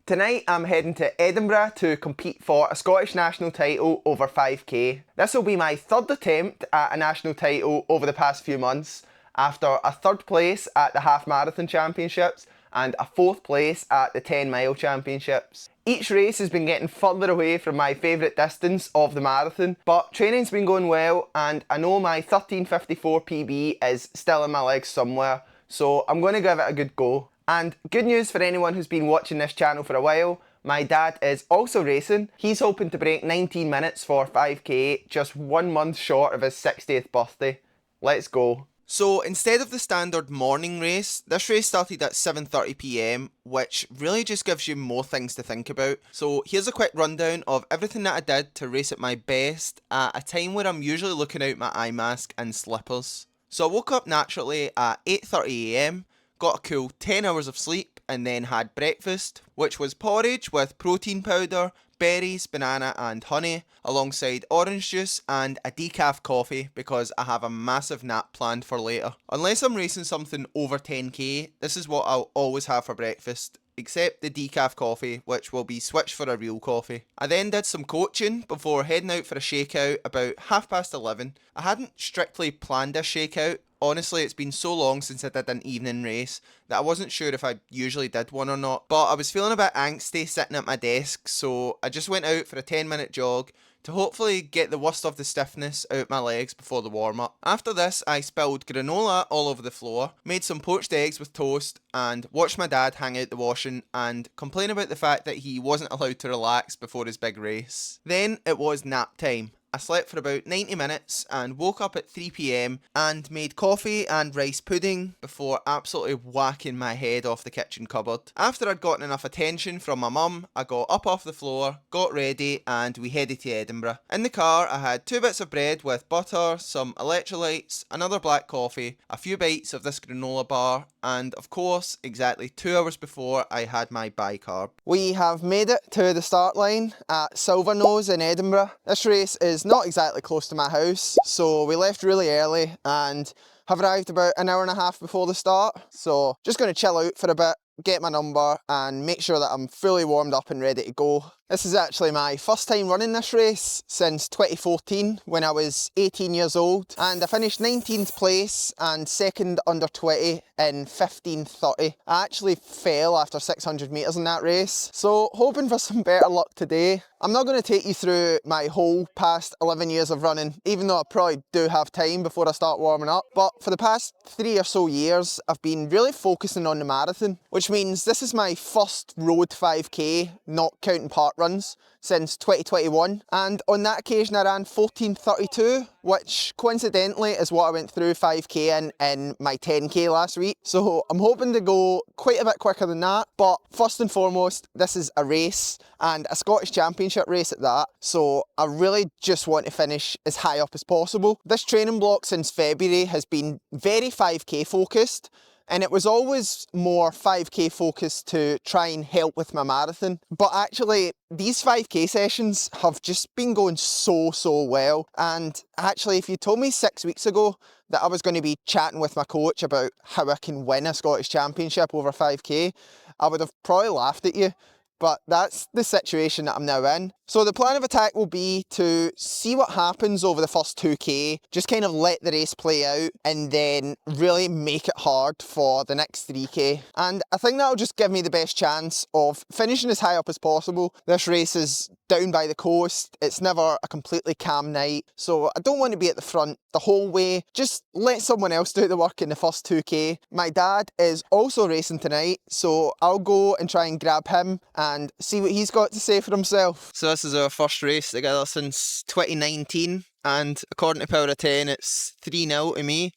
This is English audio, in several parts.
Tonight I'm heading to Edinburgh to compete for a Scottish national title over 5k. This will be my third attempt at a national title over the past few months, after a third place at the half marathon championships and a fourth place at the 10 mile championships. Each race has been getting further away from my favourite distance of the marathon, but training's been going well and I know my 13:54 PB is still in my legs somewhere, so I'm going to give it a good go. And good news for anyone who's been watching this channel for a while, my dad is also racing. He's hoping to break 19 minutes for 5k, just 1 month short of his 60th birthday. Let's go. So instead of the standard morning race, this race started at 7:30 PM, which really just gives you more things to think about. So here's a quick rundown of everything that I did to race at my best at a time where I'm usually looking out my eye mask and slippers. So I woke up naturally at 8:30 AM, got a cool 10 hours of sleep, and then had breakfast, which was porridge with protein powder, berries, banana and honey, alongside orange juice and a decaf coffee because I have a massive nap planned for later. Unless I'm racing something over 10k, this is what I'll always have for breakfast, except the decaf coffee, which will be switched for a real coffee. I then did some coaching before heading out for a shakeout about 11:30. I hadn't strictly planned a shakeout. Honestly, it's been so long since I did an evening race that I wasn't sure if I usually did one or not, but I was feeling a bit angsty sitting at my desk, so I just went out for a 10-minute jog to hopefully get the worst of the stiffness out my legs before the warm-up. After this, I spilled granola all over the floor, made some poached eggs with toast, and watched my dad hang out the washing and complain about the fact that he wasn't allowed to relax before his big race. Then it was nap time. I slept for about 90 minutes and woke up at 3 PM and made coffee and rice pudding before absolutely whacking my head off the kitchen cupboard. After I'd gotten enough attention from my mum, I got up off the floor, got ready, and we headed to Edinburgh. In the car, I had 2 bits of bread with butter, some electrolytes, another black coffee, a few bites of this granola bar, and of course, exactly 2 hours before, I had my bicarb. We have made it to the start line at Silverknowes in Edinburgh. This race is not exactly close to my house, so we left really early and have arrived about an hour and a half before the start. So just going to chill out for a bit, get my number and make sure that I'm fully warmed up and ready to go. This is actually my first time running this race since 2014 when I was 18 years old, and I finished 19th place and second under 20 in 15:30. I actually fell after 600 metres in that race, so hoping for some better luck today. I'm not going to take you through my whole past 11 years of running, even though I probably do have time before I start warming up, but for the past 3 or so years I've been really focusing on the marathon, which means this is my first road 5k, not counting park runs, since 2021, and on that occasion I ran 14:32, which coincidentally is what I went through 5k in my 10k last week, so I'm hoping to go quite a bit quicker than that. But first and foremost, this is a race, and a Scottish Championship race at that, so I really just want to finish as high up as possible. This training block since February has been very 5k focused, and it was always more 5k focused to try and help with my marathon. But actually, these 5k sessions have just been going so well. And actually, if you told me 6 weeks ago that I was going to be chatting with my coach about how I can win a Scottish Championship over 5k, I would have probably laughed at you. But that's the situation that I'm now in. So the plan of attack will be to see what happens over the first 2k, just kind of let the race play out and then really make it hard for the next 3k. And I think that'll just give me the best chance of finishing as high up as possible. This race is down by the coast, it's never a completely calm night, so I don't want to be at the front the whole way. Just let someone else do the work in the first 2k. My dad is also racing tonight, so I'll go and try and grab him and see what he's got to say for himself. So this is our first race together since 2019, and according to Power of 10 it's 3-0 to me.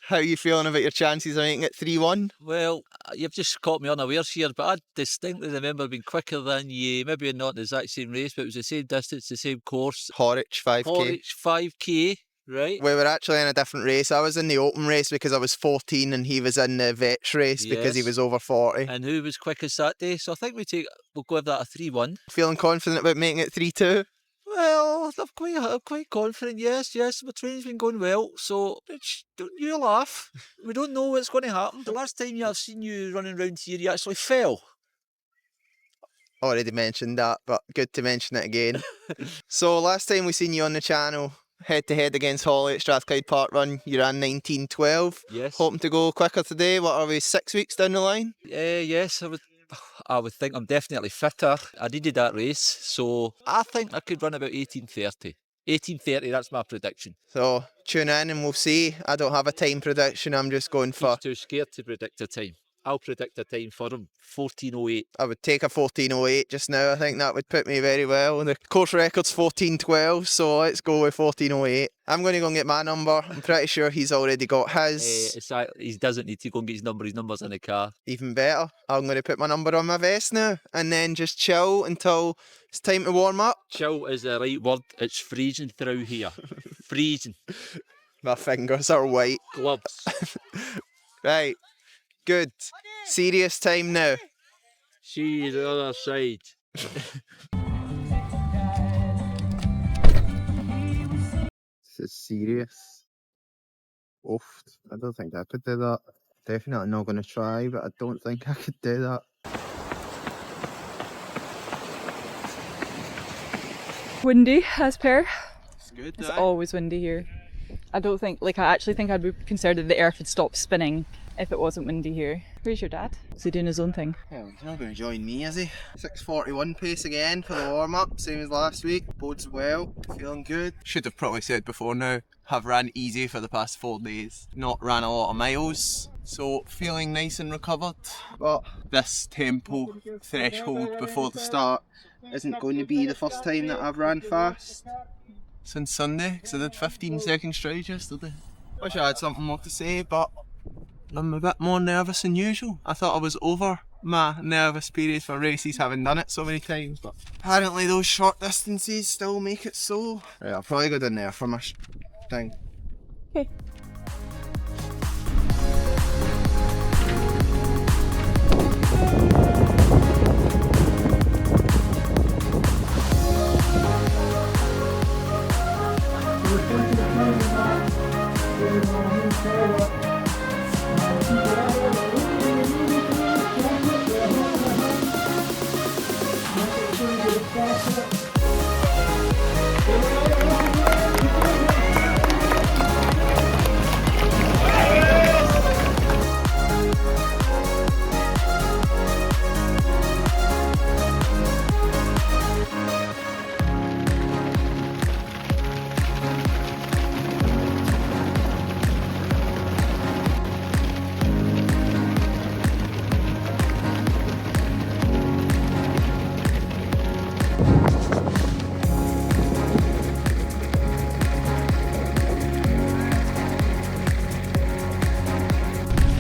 How are you feeling about your chances of making it 3-1? Well, you've just caught me unawares here, but I distinctly remember being quicker than you, maybe not the exact same race, but it was the same distance, the same course. Horwich 5k. Horwich 5k, right? We were actually in a different race. I was in the open race because I was 14 and he was in the vets race because he was over 40. And who was quickest that day? So I think we'll go with that a 3-1. Feeling confident about making it 3-2? Well, I'm quite confident, yes. My training's been going well, so don't you laugh. We don't know what's going to happen. The last time I've seen you running around here, you actually fell. already mentioned that, but good to mention it again. So last time we seen you on the channel, head to head against Holly at Strathclyde Parkrun, you ran 19:12. Yes. Hoping to go quicker today. What are we, 6 weeks down the line? Yes, I would think I'm definitely fitter. I needed that race, so I think I could run about 18:30. 18:30, that's my prediction. So tune in and we'll see. I don't have a time prediction, I'm just going for... He's too scared to predict a time. I'll predict a time for him, 14:08. I would take a 14:08 just now. I think that would put me very well. The course record's 14:12, so let's go with 14:08. I'm going to go and get my number. I'm pretty sure he's already got his. He doesn't need to go and get his number. His number's in the car. Even better. I'm going to put my number on my vest now and then just chill until it's time to warm up. Chill is the right word. It's freezing through here. Freezing. My fingers are white. Gloves. Right. Good. Serious time now. See the other side. This is serious. Oof. I don't think I could do that. Definitely not going to try, but I don't think I could do that. Windy as per. It's good, It's always windy here. I don't think, I actually think I'd be concerned that the earth would stop spinning if it wasn't windy here. Where's your dad? Is he doing his own thing? Well, he's not going to join me, is he? 6:41 pace again for the warm-up, same as last week. Bodes well, feeling good. Should have probably said before now, have ran easy for the past 4 days. Not ran a lot of miles, so feeling nice and recovered. But this tempo threshold before the start isn't going to be the first time that I've ran fast since Sunday, because I did 15-second strides yesterday. Wish I had something more to say, but I'm a bit more nervous than usual. I thought I was over my nervous period for races, having done it so many times, but apparently those short distances still make it so. Right, I'll probably go down there for my thing. Okay.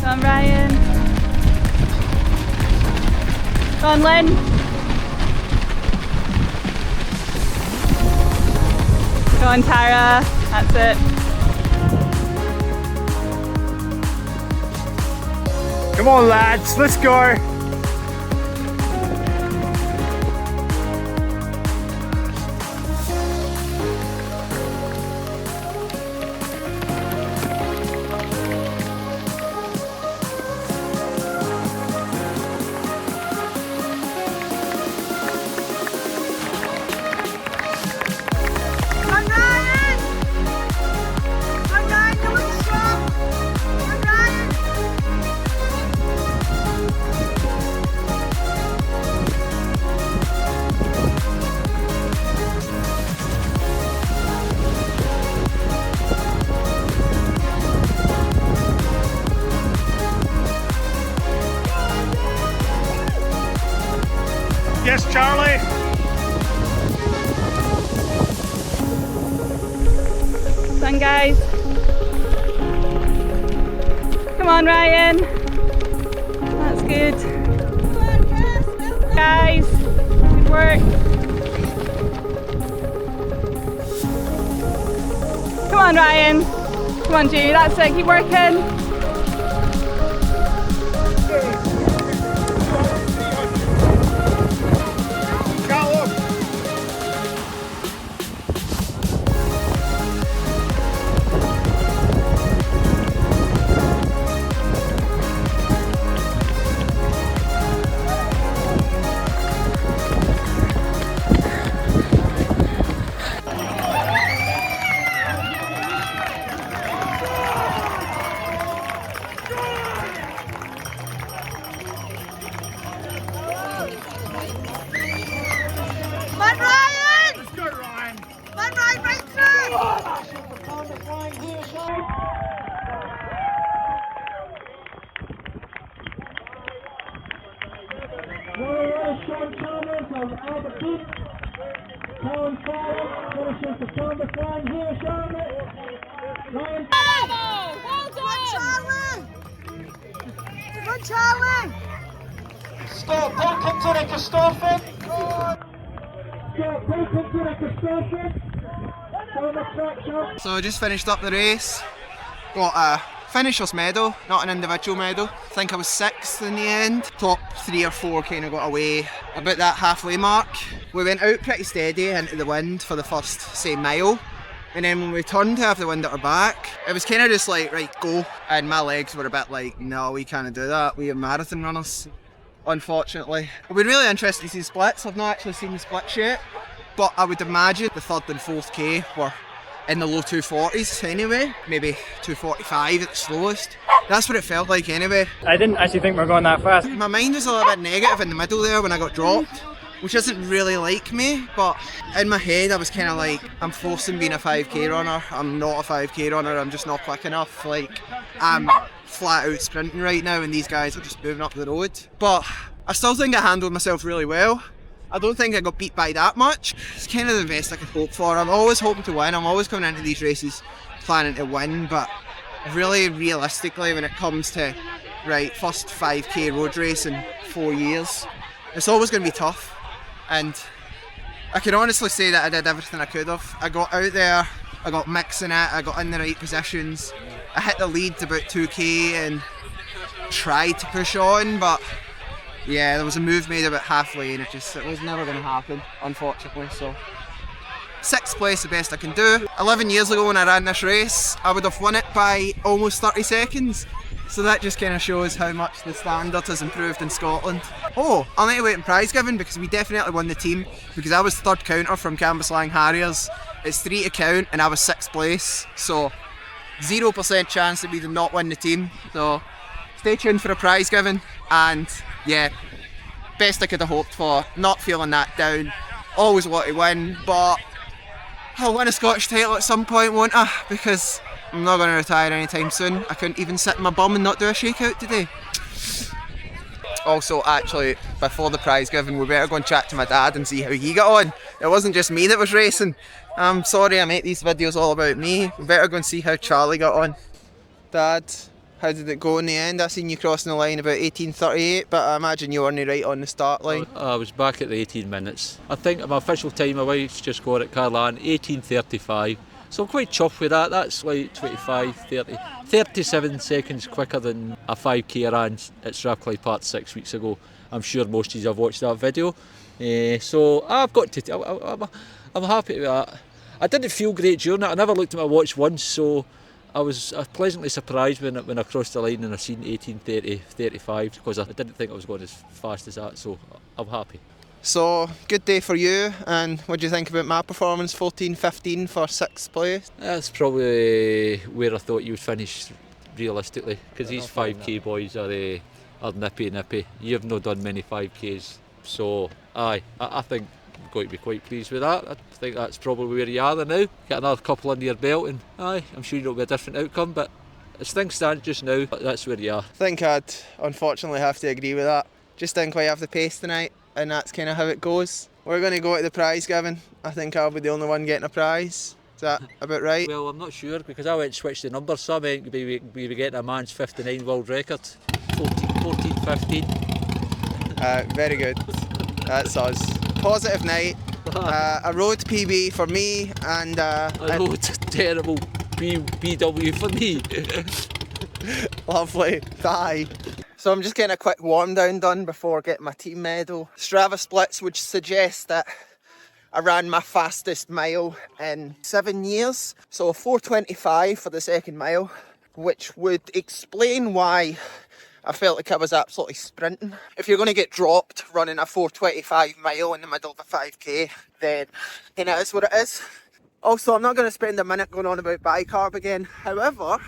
Come on, Ryan. Come on, Lynn. Go on, Tara. That's it. Come on, lads, let's go. Yes, Charlie. Come on, guys. Come on, Ryan. That's good. Guys, good work. Come on, Ryan. Come on, Jamie. That's it. Keep working. Charlie! Stop, welcome to the Christopher. So I just finished up the race. Got a finisher's medal, not an individual medal. I think I was 6th in the end. Top 3 or 4 kind of got away about that halfway mark. We went out pretty steady into the wind for the first, say, mile. And then when we turned to have the wind at our back, it was kind of just like, right, go. And my legs were a bit like, no, we can't do that. We are marathon runners, unfortunately. It'll be really interesting to see splits. I've not actually seen the splits yet. But I would imagine the 3rd and 4th K were in the low 240s anyway. Maybe 245 at the slowest. That's what it felt like anyway. I didn't actually think we were going that fast. My mind was a little bit negative in the middle there when I got dropped, which isn't really like me, but in my head I was kind of like, I'm forcing being a 5k runner. I'm not a 5k runner, I'm just not quick enough. Like, I'm flat out sprinting right now and these guys are just moving up the road. But I still think I handled myself really well. I don't think I got beat by that much. It's kind of the best I could hope for. I'm always hoping to win. I'm always coming into these races planning to win, but really realistically when it comes to, right, first 5k road race in 4 years, it's always going to be tough. And I can honestly say that I did everything I could have. I got out there, I got mixing it, I got in the right positions. I hit the lead about 2k and tried to push on, but yeah, there was a move made about halfway and it was never going to happen, unfortunately. So 6th place, the best I can do. 11 years ago when I ran this race, I would have won it by almost 30 seconds. So that just kind of shows how much the standard has improved in Scotland. Oh, I'll need to wait in prize giving because we definitely won the team, because I was 3rd counter from Cambuslang Harriers. It's 3 to count and I was 6th place, so 0% chance that we did not win the team. So stay tuned for a prize giving, and yeah, best I could have hoped for. Not feeling that down. Always want to win, but I'll win a Scottish title at some point, won't I? Because I'm not going to retire anytime soon. I couldn't even sit in my bum and not do a shakeout today. Also, actually, before the prize giving, we better go and chat to my dad and see how he got on. It wasn't just me that was racing. I'm sorry I make these videos all about me. We better go and see how Charlie got on. Dad, how did it go in the end? I seen you crossing the line about 18:38, but I imagine you weren't right on the start line. I was back at the 18 minutes. I think my official time, my wife's just got it, Carlan, 18:35. So I'm quite chuffed with that. That's like 25, 30, 37 seconds quicker than a 5k I ran at Strathclyde Park 6 weeks ago. I'm sure most of you have watched that video. So I've got to, I'm happy with that. I didn't feel great during it. I never looked at my watch once, so I was pleasantly surprised when I crossed the line and I seen 18:35 because I didn't think I was going as fast as that, so I'm happy. So, good day for you, and what do you think about my performance? 14:15 for 6th place? That's probably where I thought you would finish realistically, because these 5k boys are nippy. You've not done many 5ks, so I think I'm going to be quite pleased with that. I think that's probably where you are now. Get another couple under your belt and I'm sure it'll be a different outcome, but as things stand just now, that's where you are. I think I'd unfortunately have to agree with that. Just didn't quite have the pace tonight, and that's kind of how it goes. We're going to go to the prize giving. I think I'll be the only one getting a prize. Is that about right? Well, I'm not sure because I went and switched the numbers, so I meant we were getting a man's 59 world record. 14:15. Very good. That's us. Positive night. A road PB for me and a road terrible BW for me. Lovely. Bye. So I'm just getting a quick warm down done before getting my team medal. Strava splits would suggest that I ran my fastest mile in 7 years. So 4:25 for the 2nd mile, which would explain why I felt like I was absolutely sprinting. If you're going to get dropped running a 4:25 mile in the middle of a 5k, then it is what it is. Also, I'm not going to spend a minute going on about bicarb again. However,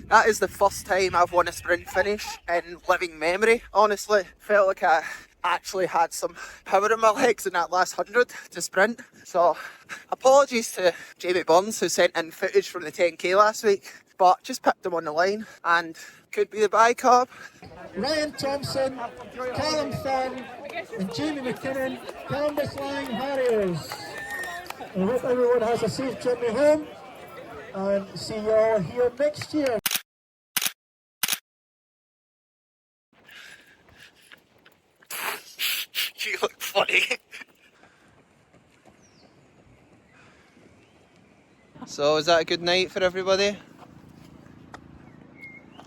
that is the first time I've won a sprint finish in living memory, honestly. Felt like I actually had some power in my legs in that last 100 to sprint. So, apologies to Jamie Burns who sent in footage from the 10k last week, but just picked him on the line and Could be the Bicob. Ryan Thompson, Callum Finn, and Jamie McKinnon, Columbus Lang Harriers. I hope everyone has a safe journey home, and see you all here next year. You look funny. So, is that a good night for everybody?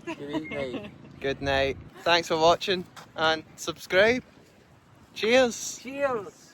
Good night. Good night. Thanks for watching and subscribe. Cheers. Cheers.